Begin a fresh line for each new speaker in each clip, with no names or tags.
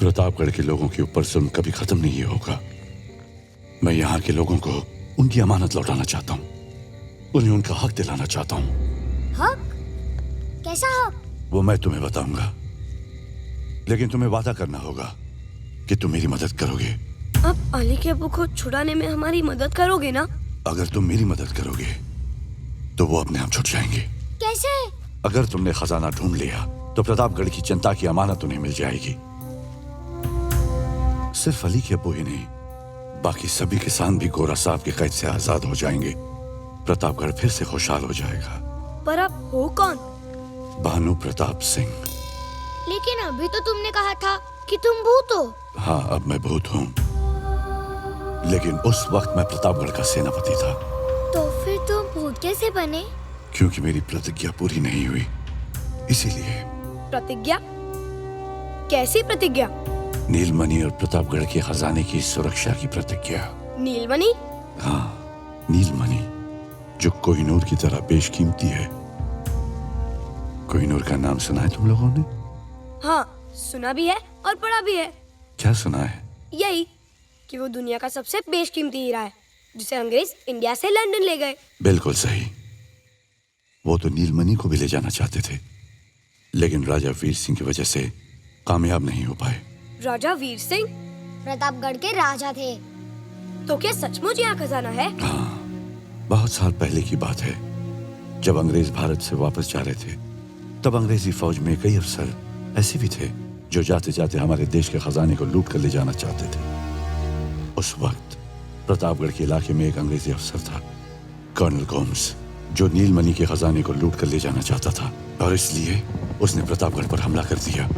प्रतापगढ़ के लोगों के ऊपर जुल्म कभी खत्म नहीं होगा। मैं यहाँ के लोगों को उनकी अमानत लौटाना चाहता हूँ, उन्हें उनका हक दिलाना चाहता हूँ।
हक? कैसा हक?
वो मैं तुम्हें बताऊंगा, लेकिन तुम्हें वादा करना होगा कि तुम मेरी मदद करोगे।
आप अली के अब्बू को छुड़ाने में हमारी मदद करोगे ना?
अगर तुम मेरी मदद करोगे तो वो अपने आप छुट जाएंगे।
कैसे?
अगर तुमने खजाना ढूंढ लिया तो प्रतापगढ़ की जनता की अमानत उन्हें मिल जाएगी। सिर्फ अली के अब्बू ही नहीं, बाकी सभी किसान भी गोरा साहब की कैद से आजाद हो जाएंगे। प्रतापगढ़ फिर से खुशहाल हो जाएगा।
पर आप हो कौन?
भानु प्रताप सिंह।
लेकिन अभी तो तुमने कहा था कि तुम भूत हो।
हाँ, अब मैं भूत हूँ, लेकिन उस वक्त मैं प्रतापगढ़ का सेनापति था।
तो फिर तुम भूत कैसे बने?
क्योंकि मेरी प्रतिज्ञा पूरी नहीं हुई, इसीलिए।
प्रतिज्ञा? कैसी प्रतिज्ञा?
नीलमणि और प्रतापगढ़ के खजाने की सुरक्षा की प्रतिज्ञा।
नीलमणि?
हाँ, नीलमणि, जो कोहिनूर की तरह बेशकीमती है। कोहिनूर का नाम सुना है तुम लोगों ने?
हाँ, सुना भी है और पढ़ा भी है।
क्या सुना है?
यही कि वो दुनिया का सबसे बेशकीमती हीरा है, जिसे अंग्रेज इंडिया से लंदन ले गए।
बिल्कुल सही। वो तो नीलमणि को भी ले जाना चाहते थे, लेकिन राजा वीर सिंह की वजह से कामयाब नहीं हो पाए।
राजा वीर सिंह
प्रतापगढ़ के राजा थे।
तो क्या सचमुच यहाँ खजाना है?
हाँ, बहुत साल पहले की बात है। जब अंग्रेज भारत से वापस जा रहे थे, तब अंग्रेजी फौज में कई अफसर ऐसे भी थे जो जाते जाते हमारे देश के खजाने को लूट कर ले जाना चाहते थे। उस वक्त प्रतापगढ़ के इलाके में एक अंग्रेजी अफसर था, कर्नल गोम्स, जो नीलमणि के खजाने को लूट कर ले जाना चाहता था, और इसलिए उसने प्रतापगढ़ पर हमला कर दिया।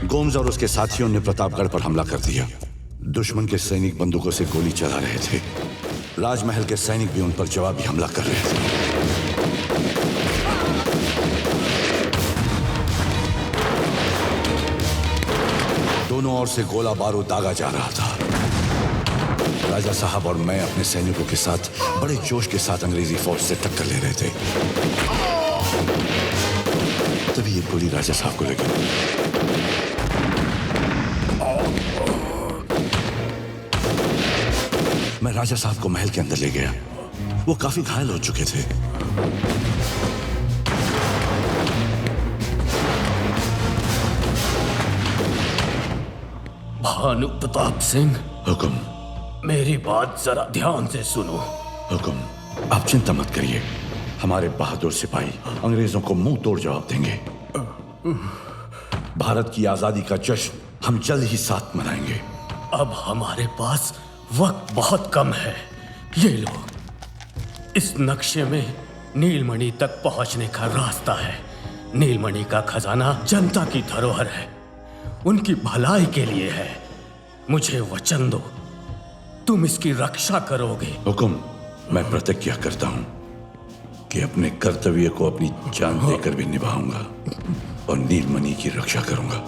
गोम्स और उसके साथियों ने प्रतापगढ़ पर हमला कर दिया। दुश्मन के सैनिक बंदूकों से गोली चला रहे थे। राजमहल के सैनिक भी उन पर जवाबी हमला कर रहे थे। दोनों ओर से गोला बारूद दागा जा रहा था। राजा साहब और मैं अपने सैनिकों के साथ बड़े जोश के साथ अंग्रेजी फौज से टक्कर ले रहे थे। तभी एक गोली राजा साहब को लगी। मैं राजा साहब को महल के अंदर ले गया। वो काफी घायल हो चुके थे।
भानु प्रताप सिंह,
हुकुम।
मेरी बात जरा ध्यान से सुनो।
हुकुम, आप चिंता मत करिए। हमारे बहादुर सिपाही अंग्रेजों को मुंह तोड़ जवाब देंगे। भारत की आजादी का जश्न हम जल्द ही साथ मनाएंगे।
अब हमारे पास वक्त बहुत कम है। ये लो, इस नक्शे में नीलमणि तक पहुंचने का रास्ता है। नीलमणि का खजाना जनता की धरोहर है, उनकी भलाई के लिए है। मुझे वचन दो, तुम इसकी रक्षा करोगे।
हुकुम, मैं प्रतिज्ञा करता हूं कि अपने कर्तव्य को अपनी जान देकर भी निभाऊंगा और नीलमणि की रक्षा करूंगा।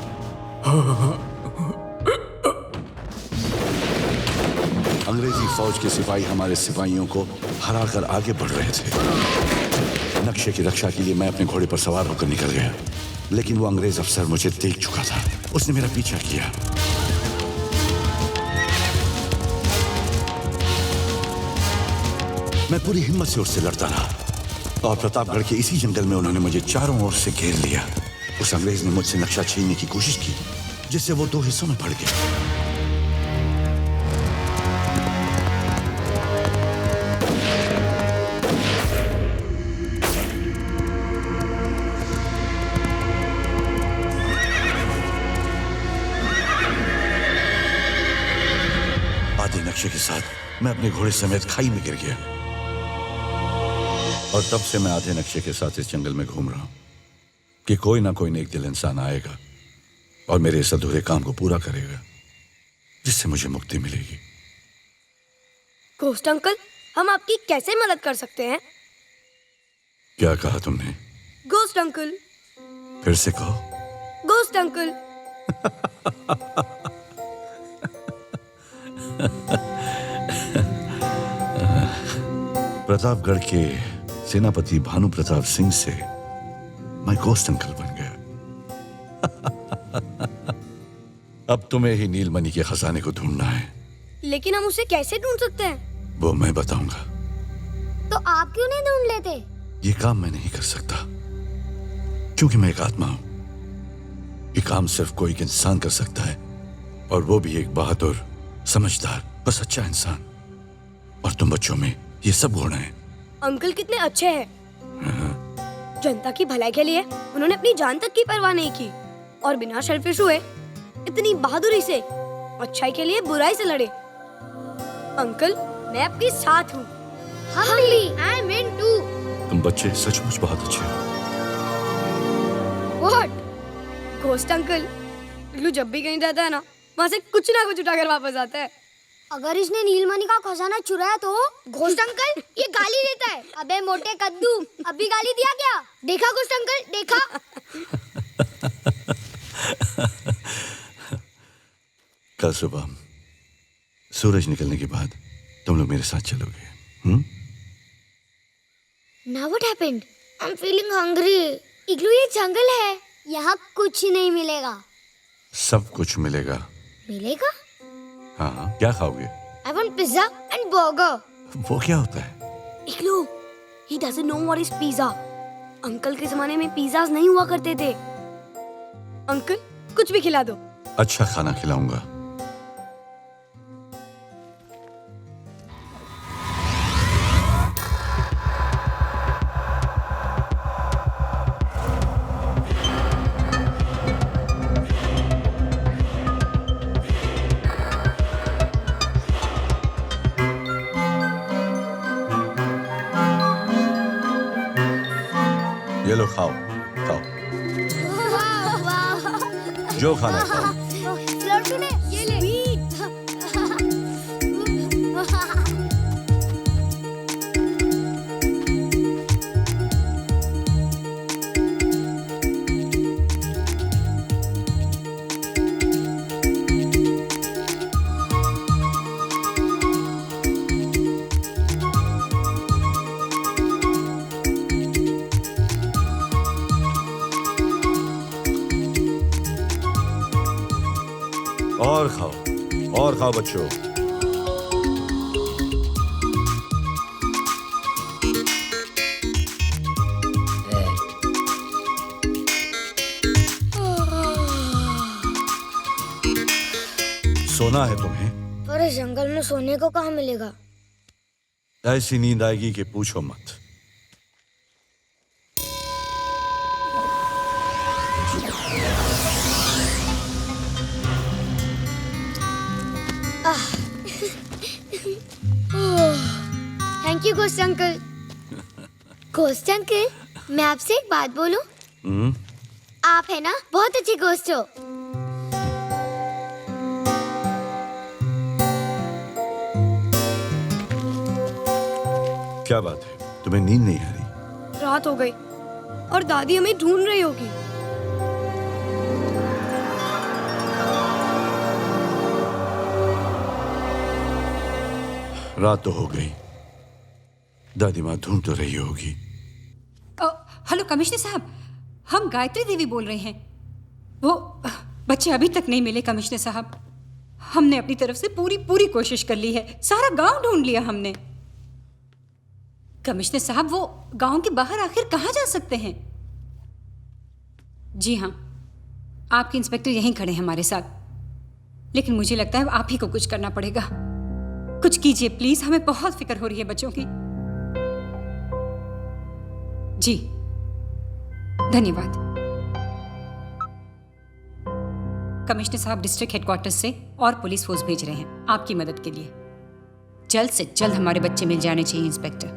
अंग्रेजी फौज के सिपाही हमारे सिपाहियों को हराकर आगे बढ़ रहे थे। नक्शे की रक्षा के लिए मैं अपने घोड़े पर सवार होकर निकल गया, लेकिन वो अंग्रेज अफसर मुझे देख चुका था। उसने मेरा पीछा किया। मैं पूरी हिम्मत से उससे लड़ता रहा और प्रतापगढ़ के इसी जंगल में उन्होंने मुझे चारों ओर से घेर लिया। उस अंग्रेज ने मुझसे नक्शा छीनने की कोशिश की, जिससे वो दो हिस्सों में बढ़ गया। आधे नक्शे के साथ मैं अपने घोड़े समेत खाई में गिर गया और तब से मैं आधे नक्शे के साथ इस जंगल में घूम रहा हूं कि कोई ना कोई नेक दिल इंसान आएगा और मेरे इस अधूरे काम को पूरा करेगा। जिससे मुझे मुक्ति मिलेगी।
घोस्ट अंकल, हम आपकी कैसे मदद कर सकते हैं?
क्या कहा तुमने?
Ghost uncle.
फिर से कहो।
Ghost uncle.
प्रतापगढ़ के सेनापति भानु प्रताप सिंह से मैं घोस्ट अंकल बन गया। अब तुम्हें ही नीलमणि के खजाने को ढूंढना है।
लेकिन हम उसे कैसे ढूंढ सकते हैं?
वो मैं बताऊंगा।
तो आप क्यों नहीं ढूंढ लेते?
ये काम मैं नहीं कर सकता, क्योंकि मैं एक आत्मा हूं। ये काम सिर्फ कोई एक इंसान कर सकता है, और वो भी एक बहादुर, समझदार और सच्चा इंसान। और तुम बच्चों में ये सब गुण हैं।
अंकल कितने अच्छे हैं। जनता की भलाई के लिए उन्होंने अपनी जान तक की परवाह नहीं की, और बिना सेल्फिश हुए इतनी बहादुरी से अच्छाई के लिए बुराई से लड़े। अंकल, मैं आपके साथ हूँ।
हम भी। I am in too.
तुम बच्चे सचमुच बहुत अच्छे हो।
व्हाट? घोस्ट अंकल, इग्लू जब भी कहीं जाता है ना, वहाँ से कुछ ना कुछ उठाकर वापस आता है।
अगर इसने नीलमणि का खजाना चुराया तो? घोस्ट अंकल, ये गाली देता है। अबे मोटे कद्दू, अभी गाली दिया क्या? देखा घोस्ट अंकल, देखा?
कल सुबह सूरज निकलने के बाद तुम लोग मेरे साथ चलोगे।
Now what happened? I'm feeling hungry. इग्लू, ये जंगल है, यहाँ कुछ नहीं मिलेगा।
सब कुछ मिलेगा।
मिलेगा?
हाँ, क्या खाओगे?
I want pizza and burger.
वो क्या होता है?
इग्लू, he doesn't know what is pizza. Uncle के जमाने में पिज़्ज़ास नहीं हुआ करते थे। अंकल, कुछ भी खिला दो।
अच्छा खाना खिलाऊंगा। ये लो, खाओ खाओ, जो खाना है खाओ।
लड्डू ले, ये ले।
और खाओ बच्चों। सोना है तुम्हें?
पर इस जंगल में सोने को कहाँ मिलेगा?
ऐसी नींद आएगी कि पूछो मत।
Thank you ghost uncle. Ghost uncle, मैं आपसे एक बात बोलूं? आप है ना बहुत अच्छे घोस्ट हो।
क्या बात है, तुम्हें नींद नहीं आ रही?
रात हो गई और दादी हमें ढूंढ रही होगी।
रात तो हो गई, दादी माँ ढूंढ तो रही होगी।
हेलो कमिश्नर साहब, हम गायत्री देवी बोल रहे हैं। वो बच्चे अभी तक नहीं मिले कमिश्नर साहब। हमने अपनी तरफ से पूरी कोशिश कर ली है, सारा गांव ढूंढ लिया हमने। कमिश्नर साहब, वो गांव के बाहर आखिर कहाँ जा सकते हैं? जी हाँ, आपके इंस्पेक्टर यहीं खड़े हैं हमारे साथ, लेकिन मुझे लगता है आप ही को कुछ करना पड़ेगा। कुछ कीजिए प्लीज, हमें बहुत फिक्र हो रही है बच्चों की। जी धन्यवाद। कमिश्नर साहब डिस्ट्रिक्ट हेडक्वार्टर्स से और पुलिस फोर्स भेज रहे हैं आपकी मदद के लिए। जल्द से जल्द हमारे बच्चे मिल जाने चाहिए इंस्पेक्टर।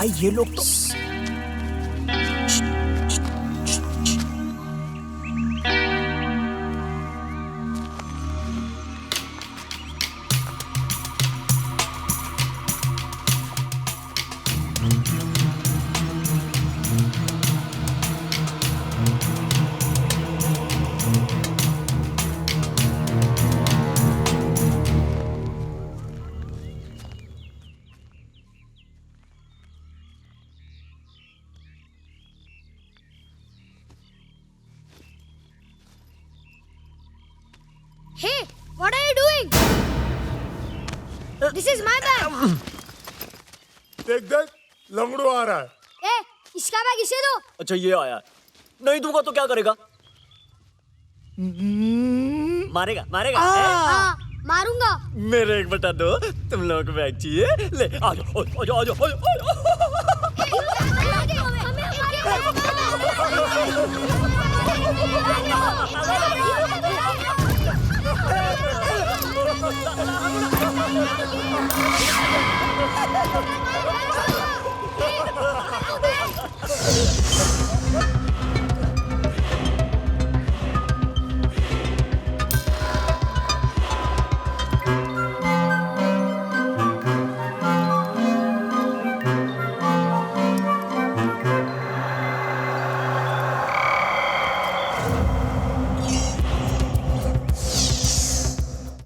भाई ये लोग तो
Hey, what are you doing? This is my bag.
देख देख लंगड़ू आ रहा है।
ए, इसका बैग इसे दो।
अच्छा ये आया, नहीं दूंगा तो क्या करेगा? मारेगा मारेगा
हाँ, मारूंगा।
मेरे 1/2 तुम लोगों को बैग चाहिए? ले आ जाओ आ जाओ आ जाओ